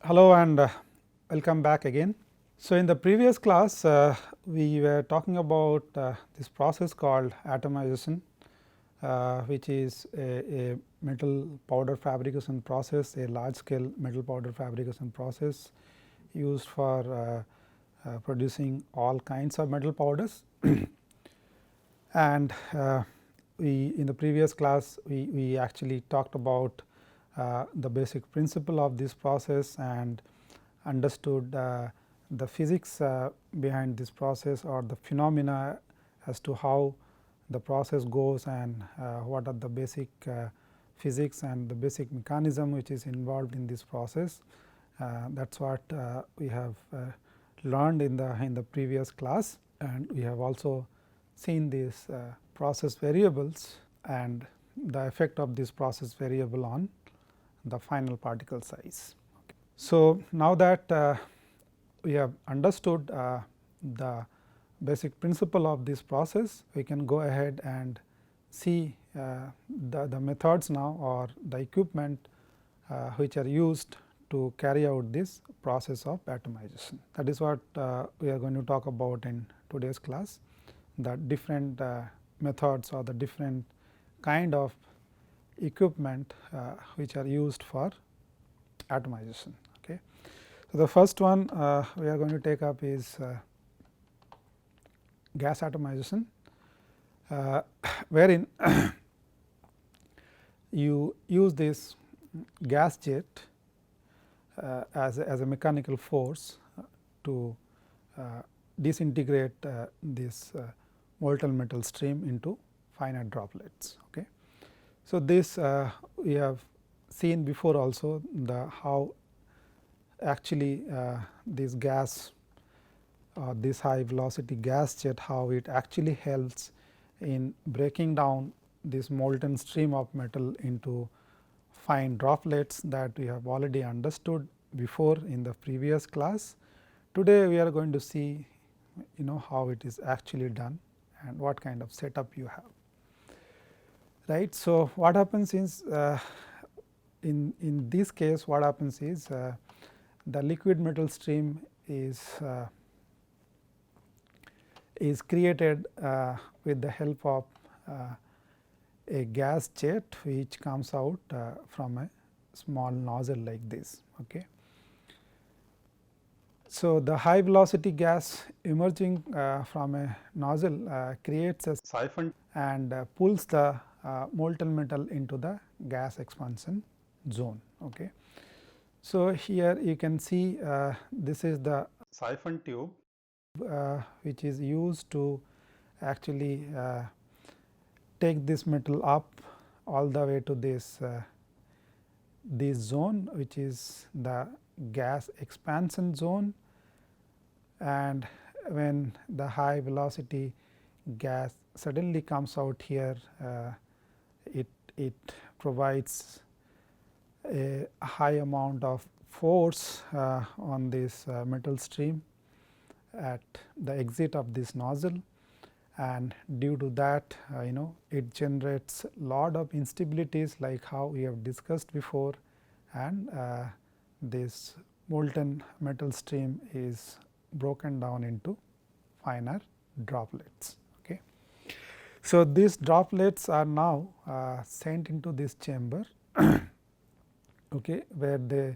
Hello and welcome back again. So, in the previous class we were talking about this process called atomization, which is a metal powder fabrication process, a large scale metal powder fabrication process used for producing all kinds of metal powders. And we in the previous class we actually talked about the basic principle of this process and understood the physics behind this process or the phenomena as to how the process goes and what are the basic physics and the basic mechanism which is involved in this process. That is what we have learned in the previous class, and we have also seen these process variables and the effect of this process variable on the final particle size. Okay. So, now that we have understood the basic principle of this process, we can go ahead and see the methods now or the equipment which are used to carry out this process of atomization. That is what we are going to talk about in today's class, the different methods or the different kind of equipment which are used for atomization. Okay. So, the first one we are going to take up is gas atomization, wherein you use this gas jet as a mechanical force to disintegrate this molten metal stream into finite droplets. Okay. So, this we have seen before also the how actually this gas this high velocity gas jet, how it actually helps in breaking down this molten stream of metal into fine droplets that we have already understood before in the previous class. Today, we are going to see how it is actually done and what kind of setup you have. Right. So, what happens is in this case what happens is the liquid metal stream is created with the help of a gas jet which comes out from a small nozzle like this. Okay. So, the high velocity gas emerging from a nozzle creates a siphon and pulls the molten metal into the gas expansion zone. Okay. So, here you can see this is the siphon tube which is used to actually take this metal up all the way to this zone, which is the gas expansion zone, and when the high velocity gas suddenly comes out here, it provides a high amount of force on this metal stream at the exit of this nozzle, and due to that it generates lot of instabilities like how we have discussed before, and this molten metal stream is broken down into finer droplets. Okay. So, these droplets are now sent into this chamber okay, where they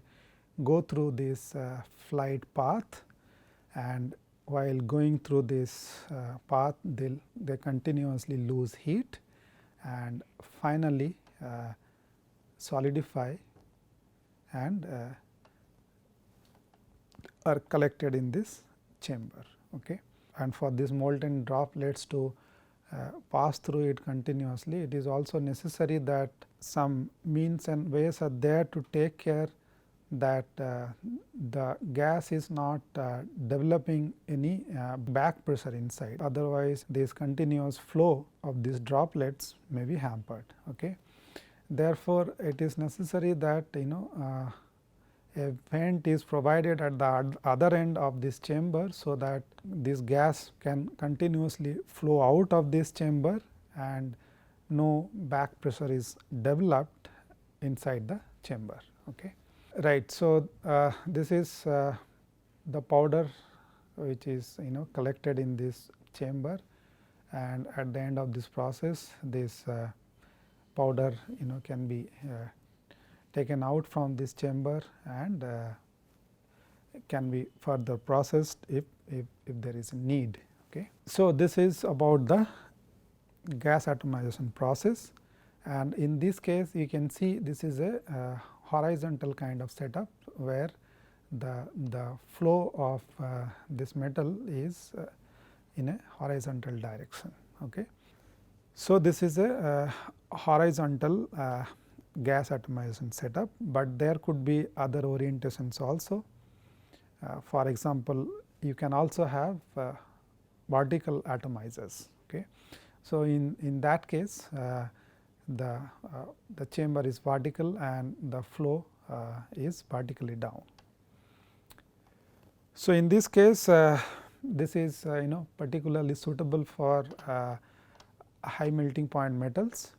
go through this flight path, and while going through this path they continuously lose heat and finally solidify and are collected in this chamber. Okay. And for these molten droplets to pass through it continuously, it is also necessary that some means and ways are there to take care that the gas is not developing any back pressure inside, otherwise this continuous flow of these droplets may be hampered. Okay. Therefore, it is necessary that a vent is provided at the other end of this chamber, so that this gas can continuously flow out of this chamber and no back pressure is developed inside the chamber. Okay. Right. So, this is the powder which is collected in this chamber, and at the end of this process this powder can be taken out from this chamber and can be further processed if there is a need. Okay. So, this is about the gas atomization process, and in this case you can see this is a horizontal kind of setup where the flow of this metal is in a horizontal direction. Okay. So, this is a horizontal gas atomization setup, but there could be other orientations also. For example, you can also have vertical atomizers. Okay. So, in that case the chamber is vertical and the flow is vertically down. So, in this case this is particularly suitable for high melting point metals,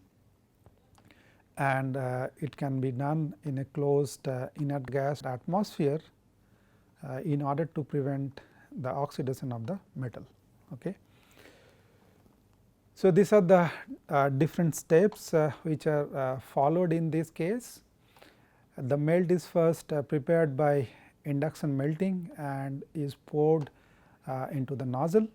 and it can be done in a closed inert gas atmosphere in order to prevent the oxidation of the metal. Okay. So, these are the different steps which are followed in this case. The melt is first prepared by induction melting and is poured into the nozzle.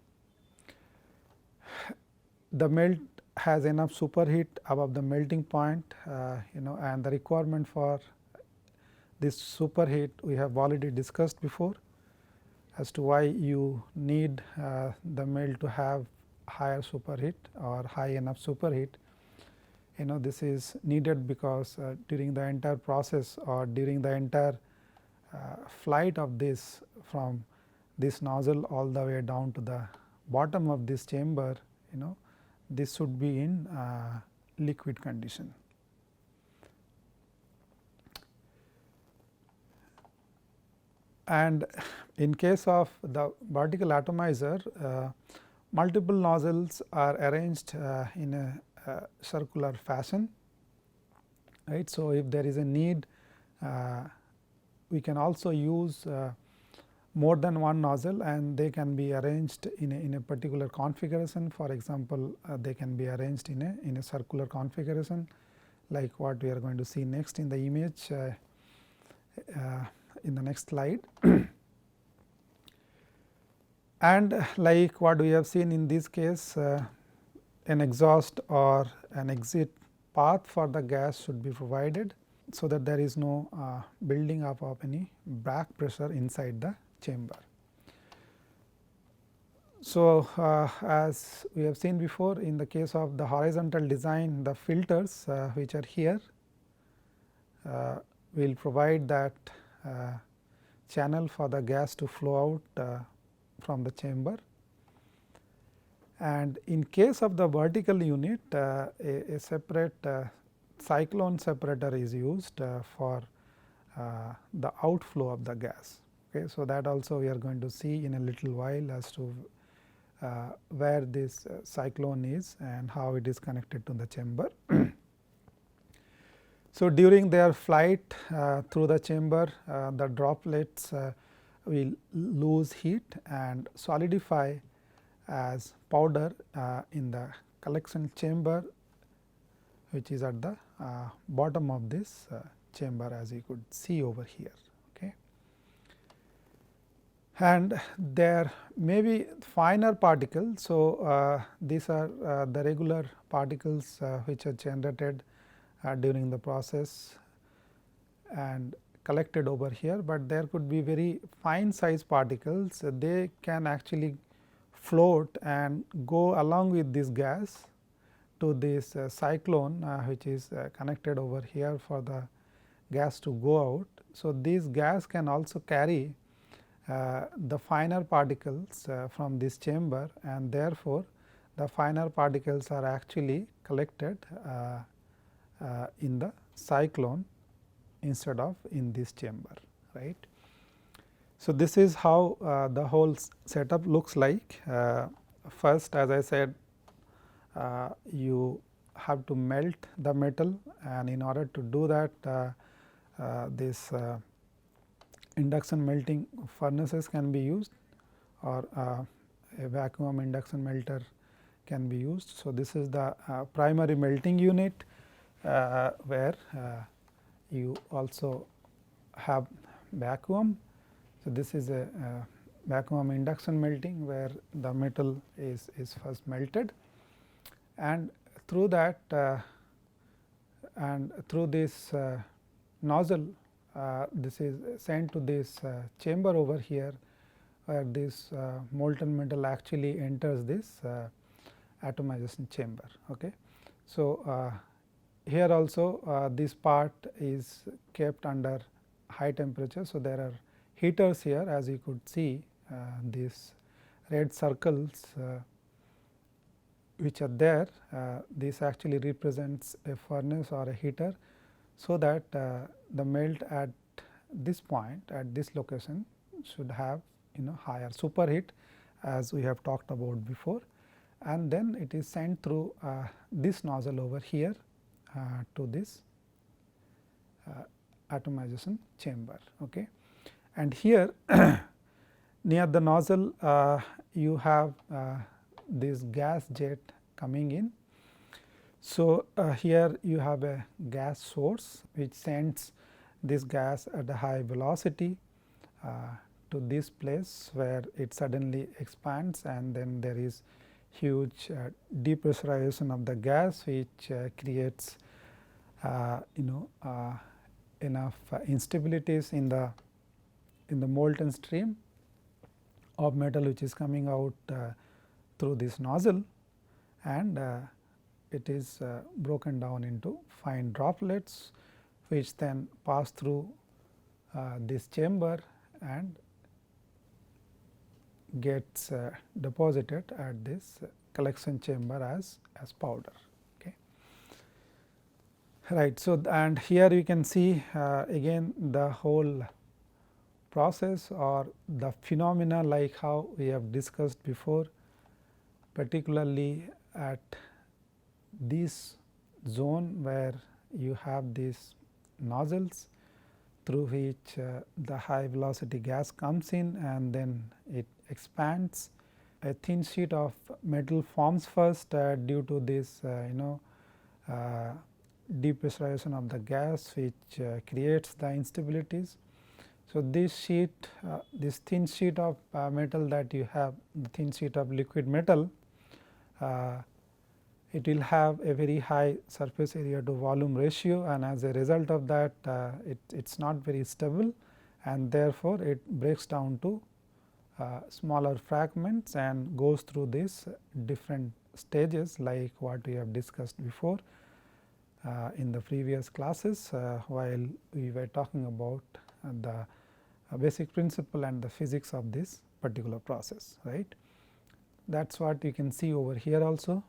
The melt has enough superheat above the melting point, and the requirement for this superheat we have already discussed before as to why you need the melt to have higher superheat or high enough superheat. This is needed because during the entire process or during the entire flight of this from this nozzle all the way down to the bottom of this chamber, this should be in liquid condition. And in case of the vertical atomizer, multiple nozzles are arranged in a circular fashion, right. So, if there is a need we can also use more than one nozzle, and they can be arranged in a particular configuration. For example, they can be arranged in a circular configuration like what we are going to see next in the image in the next slide. And like what we have seen in this case, an exhaust or an exit path for the gas should be provided, so that there is no building up of any back pressure inside the chamber. So, as we have seen before, in the case of the horizontal design, the filters which are here will provide that channel for the gas to flow out from the chamber. And in case of the vertical unit, a separate cyclone separator is used for the outflow of the gas. Okay. So, that also we are going to see in a little while as to where this cyclone is and how it is connected to the chamber. So, during their flight through the chamber, the droplets will lose heat and solidify as powder in the collection chamber, which is at the bottom of this chamber, as you could see over here. Okay. And there may be finer particles. So, these are the regular particles which are generated during the process and collected over here, but there could be very fine size particles. They can actually float and go along with this gas to this cyclone which is connected over here for the gas to go out. So, this gas can also carry the finer particles from this chamber, and therefore, the finer particles are actually collected in the cyclone instead of in this chamber, right. So, this is how the whole setup looks like. First, as I said, you have to melt the metal, and in order to do that this induction melting furnaces can be used, or a vacuum induction melter can be used. So, this is the primary melting unit where you also have vacuum. So, this is a vacuum induction melting where the metal is first melted, and through that and through this nozzle, this is sent to this chamber over here, where this molten metal actually enters this atomization chamber. Okay. So, here also this part is kept under high temperature. So, there are heaters here, as you could see these red circles which are there. This actually represents a furnace or a heater, so that the melt at this point, at this location, should have higher superheat, as we have talked about before, and then it is sent through this nozzle over here to this atomization chamber. Okay. And here near the nozzle you have this gas jet coming in. So, here you have a gas source which sends this gas at a high velocity to this place, where it suddenly expands, and then there is huge depressurization of the gas, which creates enough instabilities in the molten stream of metal which is coming out through this nozzle, and it is broken down into fine droplets, which then pass through this chamber and gets deposited at this collection chamber as powder. Okay. Right. So, and here you can see again the whole process or the phenomena, like how we have discussed before, particularly at this zone where you have these nozzles through which the high velocity gas comes in, and then it expands. A thin sheet of metal forms first due to this depressurization of the gas, which creates the instabilities. So, this sheet, this thin sheet of metal that you have, the thin sheet of liquid metal, it will have a very high surface area to volume ratio, and as a result of that it is not very stable, and therefore, it breaks down to smaller fragments and goes through these different stages, like what we have discussed before in the previous classes, while we were talking about the basic principle and the physics of this particular process, right. That is what you can see over here also.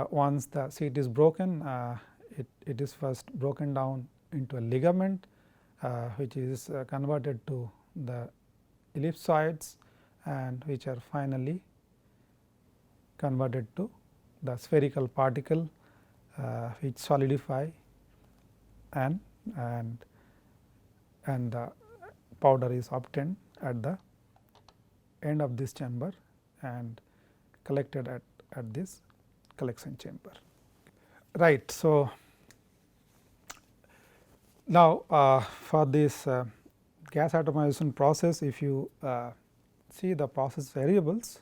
Once the sheet is broken, it is first broken down into a ligament, which is converted to the ellipsoids, and which are finally converted to the spherical particle, which solidify, and the powder is obtained at the end of this chamber and collected at this collection chamber. Right. So, now for this gas atomization process, if you see the process variables,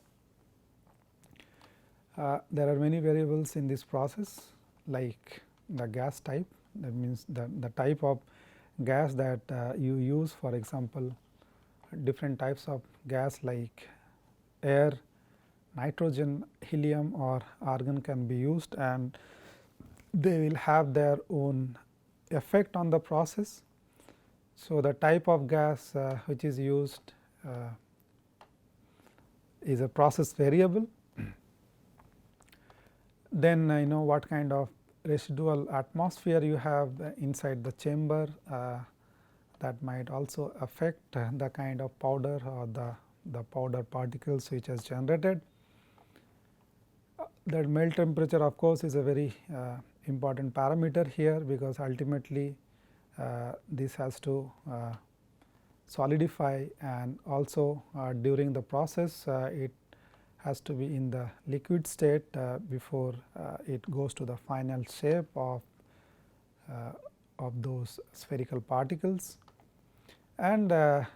there are many variables in this process, like the gas type, that means the type of gas that you use. For example, different types of gas like air, nitrogen, helium or argon can be used, and they will have their own effect on the process. So, the type of gas which is used is a process variable. Then what kind of residual atmosphere you have inside the chamber, that might also affect the kind of powder or the powder particles which is generated. The melt temperature, of course, is a very important parameter here, because ultimately this has to solidify, and also during the process it has to be in the liquid state before it goes to the final shape of those spherical particles. And the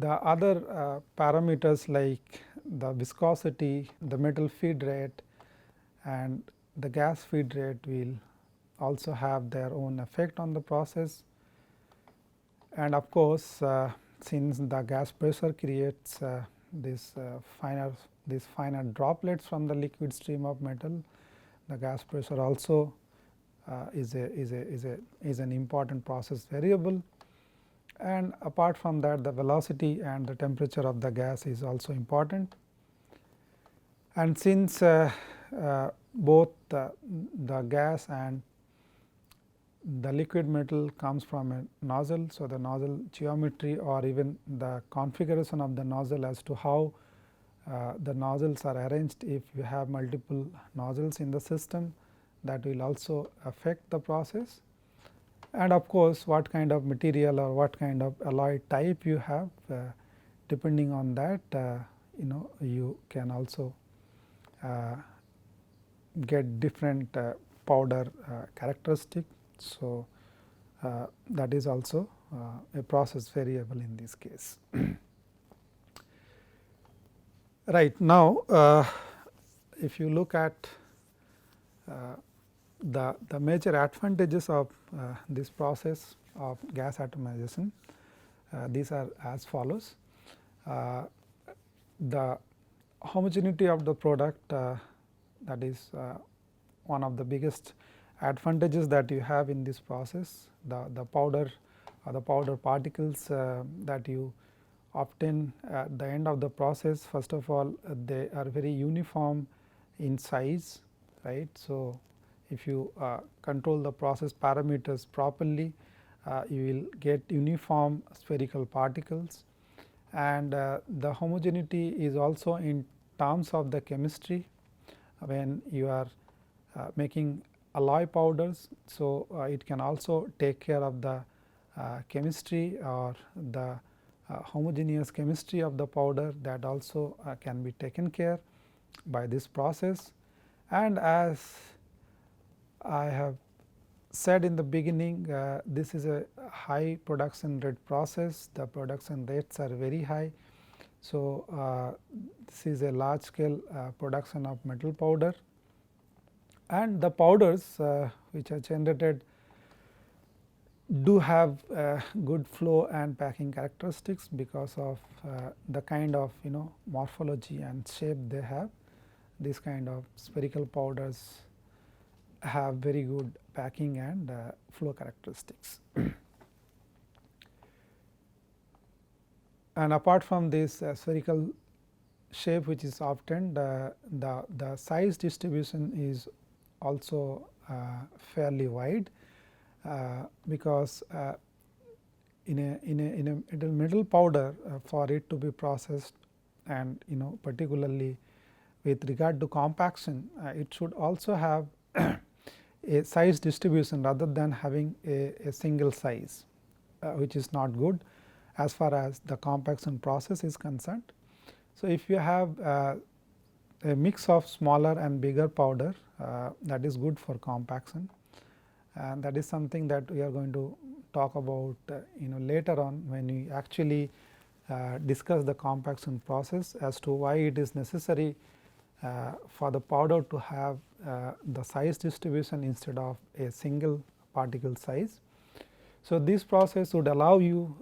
other parameters like the viscosity, the metal feed rate and the gas feed rate will also have their own effect on the process. And of course, since the gas pressure creates these finer droplets from the liquid stream of metal, the gas pressure also is an important process variable. And apart from that, the velocity and the temperature of the gas is also important. And since both the gas and the liquid metal comes from a nozzle, so the nozzle geometry or even the configuration of the nozzle as to how the nozzles are arranged, if you have multiple nozzles in the system, that will also affect the process. And of course, what kind of material or what kind of alloy type you have, depending on that you can also get different powder characteristic. So, that is also a process variable in this case. Right now, if you look at the major advantages of this process of gas atomization, these are as follows. The homogeneity of the product, that is one of the biggest advantages that you have in this process. The powder or the powder particles that you obtain at the end of the process, first of all they are very uniform in size, right. So, if you control the process parameters properly, you will get uniform spherical particles, and the homogeneity is also in terms of the chemistry when you are making alloy powders. So, it can also take care of the chemistry or the homogeneous chemistry of the powder, that also can be taken care by this process. And as I have said in the beginning, this is a high production rate process, the production rates are very high. So, this is a large scale production of metal powder, and the powders which are generated do have good flow and packing characteristics because of the kind of morphology and shape they have. These kind of spherical powders have very good packing and flow characteristics. And apart from this spherical shape which is obtained, the size distribution is also fairly wide, because in a metal powder, for it to be processed, and particularly with regard to compaction, it should also have a size distribution rather than having a single size, which is not good as far as the compaction process is concerned. So, if you have a mix of smaller and bigger powder, that is good for compaction, and that is something that we are going to talk about later on when we actually discuss the compaction process as to why it is necessary for the powder to have the size distribution instead of a single particle size. So, this process would allow you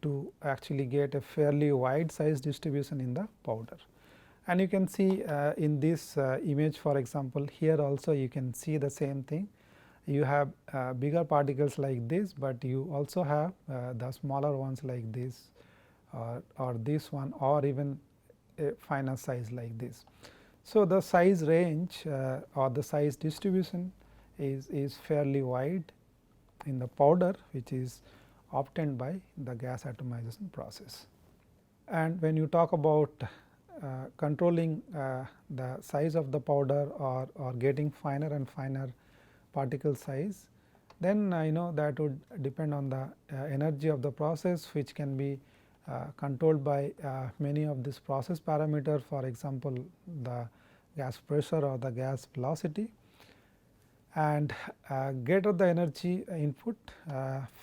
to actually get a fairly wide size distribution in the powder. And you can see in this image, for example, here also you can see the same thing. You have bigger particles like this, but you also have the smaller ones like this, or this one, or even a finer size like this. So, the size range or the size distribution is fairly wide in the powder, which is obtained by the gas atomization process. And when you talk about controlling the size of the powder or getting finer and finer particle size, then that would depend on the energy of the process, which can be controlled by many of these process parameters, for example, the gas pressure or the gas velocity, and greater the energy input,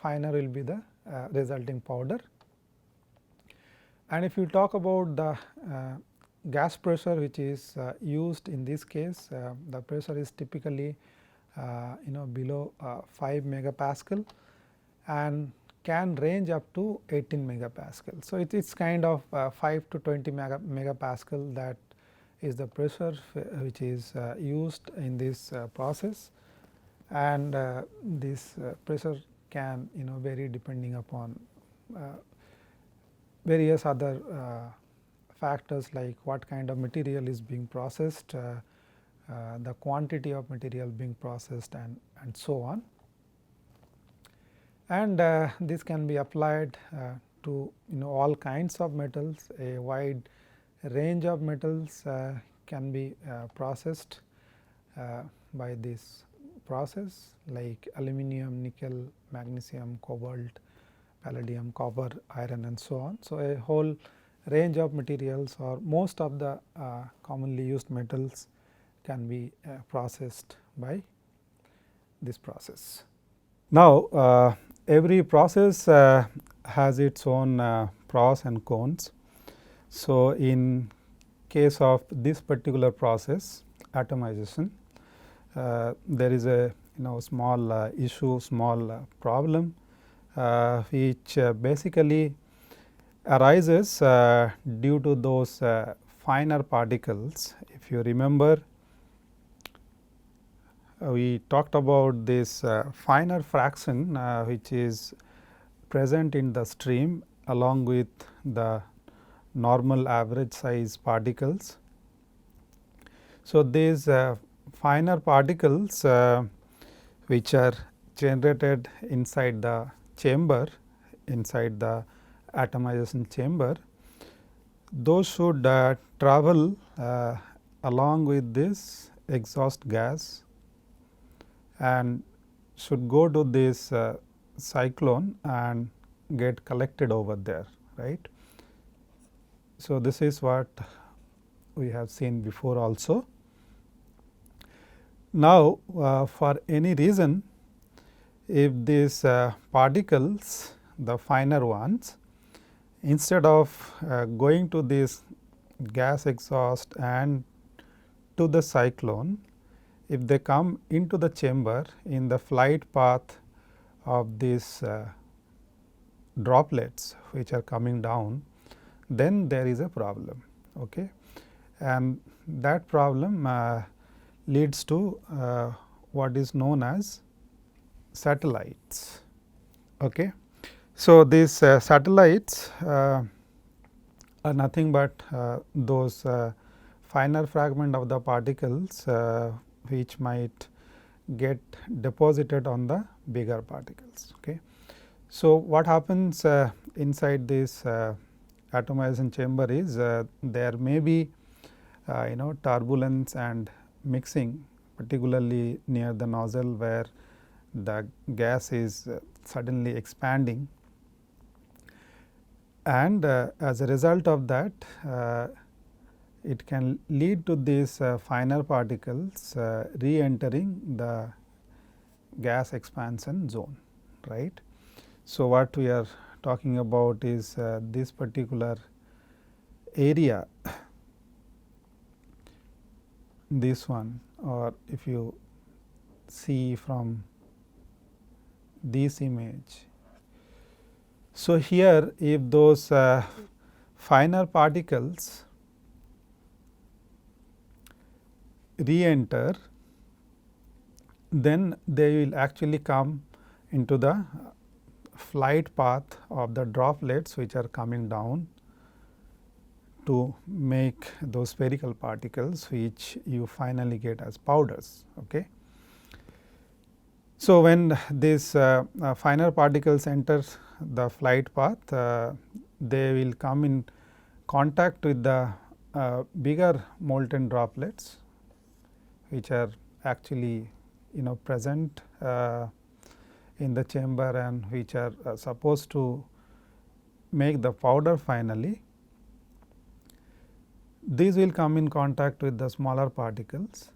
finer will be the resulting powder. And if you talk about the gas pressure which is used in this case, the pressure is typically below 5 megapascal and can range up to 18 megapascal. So, it is kind of 5 to 20 megapascal, that is the pressure which is used in this process, and this pressure can vary depending upon various other factors like what kind of material is being processed, the quantity of material being processed, and so on. And this can be applied to all kinds of metals. A wide range of metals can be processed by this process, like aluminum, nickel, magnesium, cobalt, palladium, copper, iron, and so on. So, a whole range of materials or most of the commonly used metals can be processed by this process. Now, every process has its own pros and cons. So, in case of this particular process, atomization, there is a small issue, small problem which basically arises due to those finer particles. If you remember, we talked about this finer fraction which is present in the stream along with the normal average size particles. So, these finer particles which are generated inside the chamber, inside the atomization chamber, those should travel along with this exhaust gas and should go to this cyclone and get collected over there, right. So, this is what we have seen before also. Now, for any reason, if these particles, the finer ones, instead of going to this gas exhaust and to the cyclone, if they come into the chamber in the flight path of these droplets which are coming down, then there is a problem. Okay. And that problem leads to what is known as satellites. Okay. So, these satellites are nothing but those finer fragment of the particles which might get deposited on the bigger particles. Okay. So, what happens inside this atomization chamber is there may be turbulence and mixing, particularly near the nozzle where the gas is suddenly expanding, and as a result of that it can lead to these finer particles re-entering the gas expansion zone, right. So, what we are talking about is this particular area, this one, or if you see from this image. So, here if those finer particles re-enter, then they will actually come into the flight path of the droplets which are coming down to make those spherical particles which you finally get as powders. Okay. So, when these finer particles enter the flight path, they will come in contact with the bigger molten droplets which are actually present in the chamber and which are supposed to make the powder finally, these will come in contact with the smaller particles,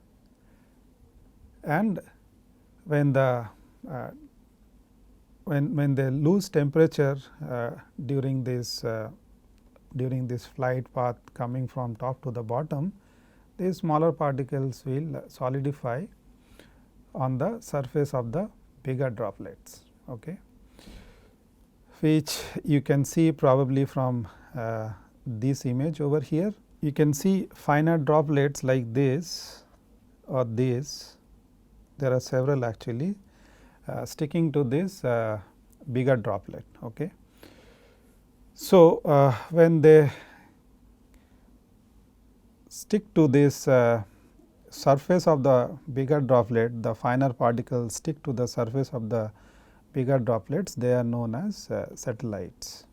and when the when they lose temperature during this flight path coming from top to the bottom, these smaller particles will solidify on the surface of the bigger droplets, okay, which you can see probably from this image over here. You can see finer droplets like this or this, there are several actually sticking to this bigger droplet. Okay. So, when they stick to this surface of the bigger droplet, the finer particles stick to the surface of the bigger droplets, they are known as satellites.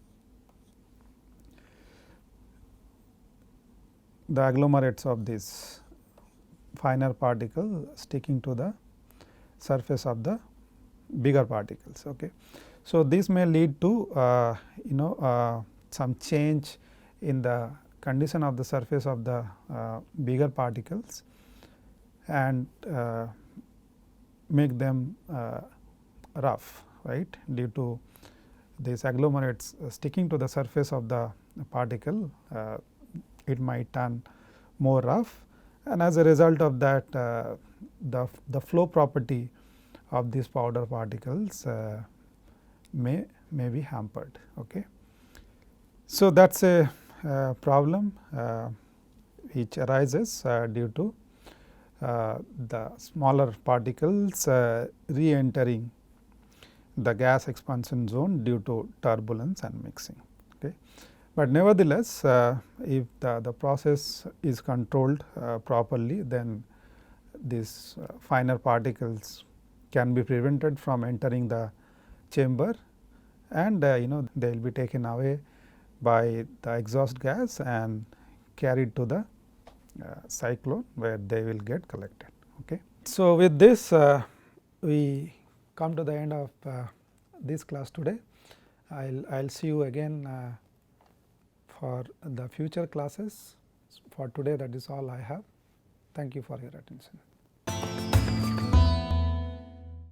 The agglomerates of this finer particle sticking to the surface of the bigger particles. Okay. So, this may lead to some change in the condition of the surface of the bigger particles and make them rough, right, due to these agglomerates sticking to the surface of the particle. It might turn more rough, and as a result of that the flow property of these powder particles may be hampered. Okay. So, that is a problem which arises due to the smaller particles re-entering the gas expansion zone due to turbulence and mixing. Okay. But nevertheless, if the process is controlled properly, then these finer particles can be prevented from entering the chamber, and they will be taken away by the exhaust gas and carried to the cyclone, where they will get collected. Okay. So, with this we come to the end of this class today. I will see you again for the future classes. For today, that is all I have. Thank you for your attention.